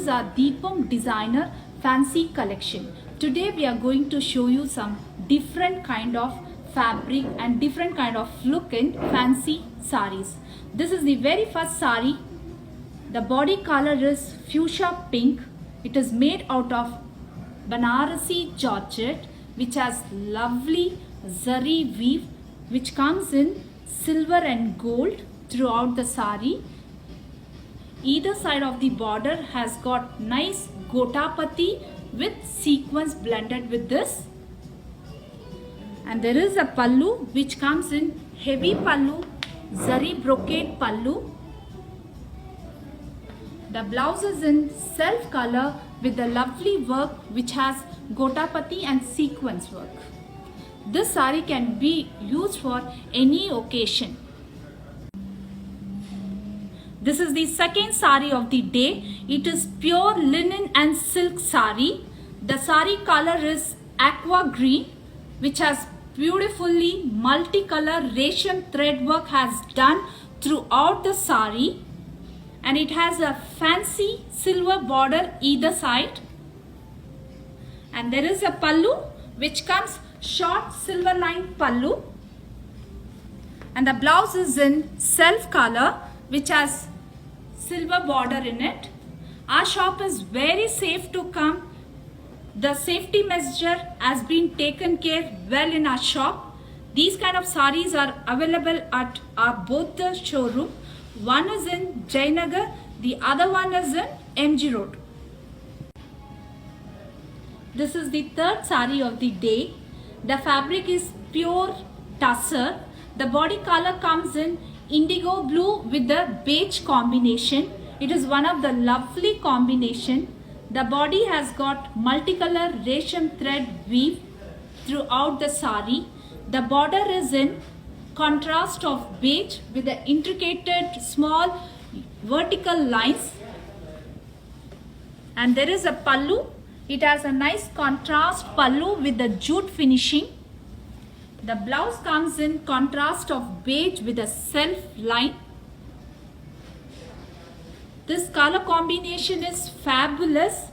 is our Deepam designer fancy collection. Today we are going to show you some different kind of fabric and different kind of look in fancy saris. This is the very first sari. The body color is fuchsia pink. It is made out of Banarasi Georgette, which has lovely zari weave which comes in silver and gold throughout the sari. Either side of the border has got nice gotapati with sequins blended with this. And there is a pallu which comes in heavy pallu, zari brocade pallu. The blouse is in self color with the lovely work which has gotapati and sequins work. This sari can be used for any occasion. This is the second sari of the day. It is pure linen and silk sari. The sari color is aqua green, which has beautifully multicolor resham thread work has done throughout the sari, and it has a fancy silver border either side. And there is a pallu which comes short silver line pallu, and the blouse is in self color which has silver border in it. Our shop is very safe to come. The safety measure has been taken care well in our shop. These kind of saris are available at our both the showroom. One is in Jayanagar, the other one is in MG Road. This is the third sari of the day. The fabric is pure tussar. The body color comes in indigo blue with the beige combination. It is one of the lovely combination. The body has got multicolor resham thread weave throughout the sari. The border is in contrast of beige with the intricate small vertical lines. And there is a pallu. It has a nice contrast pallu with the jute finishing. The blouse comes in contrast of beige with a self line. This color combination is fabulous.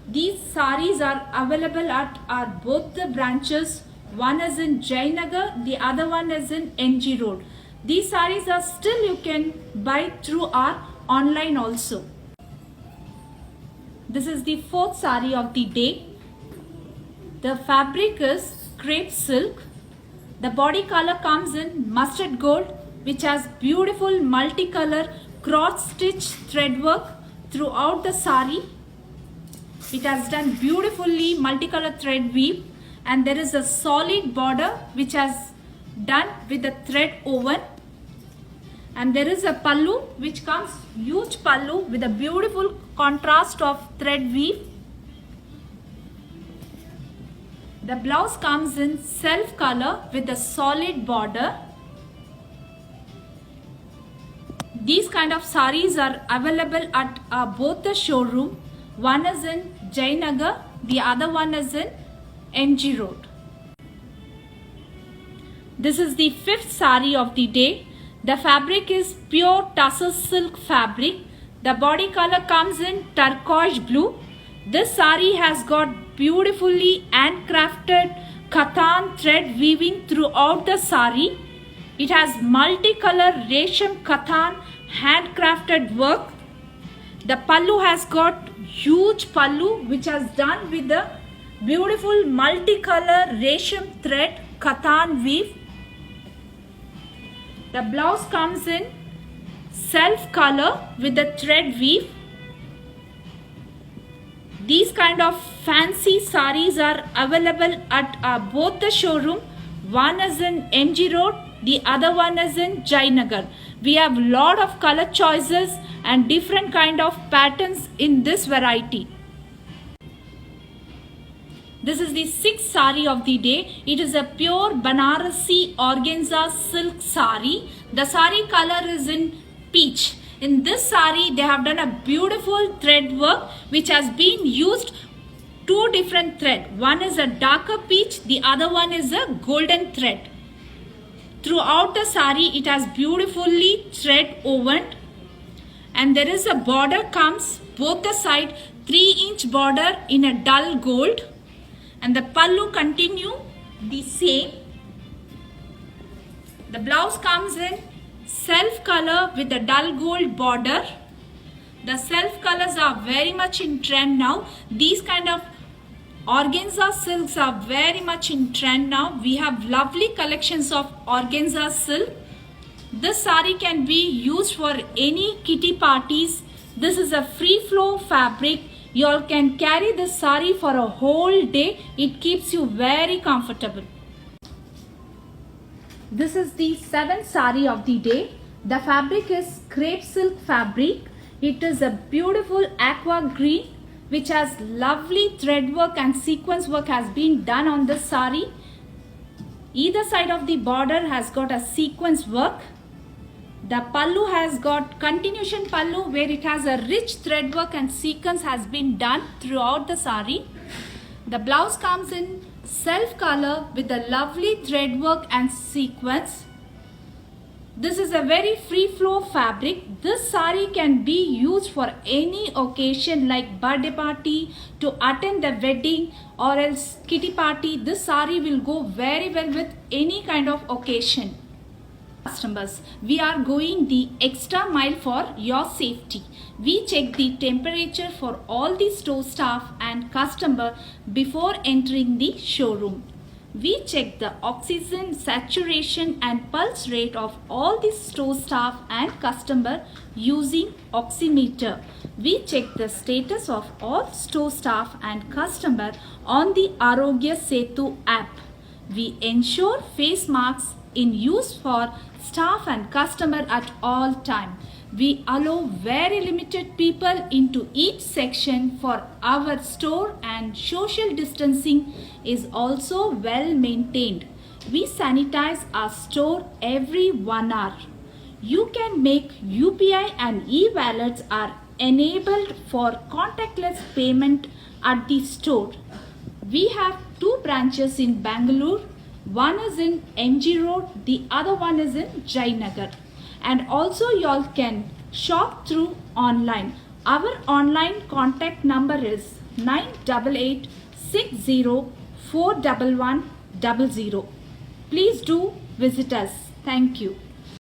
These saris are available at our both the branches. One is in Jayanagar, the other one is in MG Road. These saris are still you can buy through our online also. This is the fourth sari of the day. The fabric is crepe silk. The body color comes in mustard gold, which has beautiful multicolor cross stitch thread work throughout the sari. It has done beautifully multicolor thread weave, and there is a solid border which has done with the thread woven. And there is a pallu which comes huge pallu with a beautiful contrast of thread weave. The blouse comes in self color with a solid border. These kind of saris are available at both the showroom. One is in Jayanagar, the other one is in MG Road. This is the fifth sari of the day. The fabric is pure tussar silk fabric. The body color comes in turquoise blue. This sari has got beautifully handcrafted kathan thread weaving throughout the sari. It has multicolor resham kathan handcrafted work. The pallu has got huge pallu which has done with the beautiful multicolor resham thread kathan weave. The blouse comes in self color with the thread weave. These kind of fancy saris are available at both the showroom. One is in MG Road, the other one is in Jayanagar. We have lot of color choices and different kind of patterns in this variety. This is the sixth sari of the day. It is a pure Banarasi organza silk sari. The sari color is in peach. In this sari, they have done a beautiful thread work which has been used two different thread. One is a darker peach, the other one is a golden thread. Throughout the sari, it has beautifully thread woven, and there is a border comes both the side 3-inch border in a dull gold, and the pallu continue the same. The blouse comes in self color with a dull gold border. The self colors are very much in trend now. These kind of organza silks are very much in trend now. We have lovely collections of organza silk. This sari can be used for any kitty parties. This is a free flow fabric. You all can carry this sari for a whole day. It keeps you very comfortable. This is the 7th sari of the day. The fabric is crepe silk fabric. It is a beautiful aqua green which has lovely thread work and sequence work has been done on this sari. Either side of the border has got a sequence work. The pallu has got continuation pallu where it has a rich thread work and sequence has been done throughout the sari. The blouse comes in self color with a lovely thread work and sequence. This is a very free flow fabric. This sari can be used for any occasion like birthday party, to attend the wedding or else kitty party. This sari will go very well with any kind of occasion. Customers, we are going the extra mile for your safety. We check the temperature for all the store staff and customer before entering the showroom. We check the oxygen saturation and pulse rate of all the store staff and customer using oximeter. We check the status of all store staff and customer on the Arogya Setu app. We ensure face masks in use for staff and customer at all time. We allow very limited people into each section for our store, and social distancing is also well maintained. We sanitize our store every 1 hour. You can make UPI and e-wallets are enabled for contactless payment at the store. We have 2 branches in Bangalore. One is in MG Road, the other one is in Jayanagar. And also y'all can shop through online. Our online contact number is 98860411100. Please do visit us. Thank you.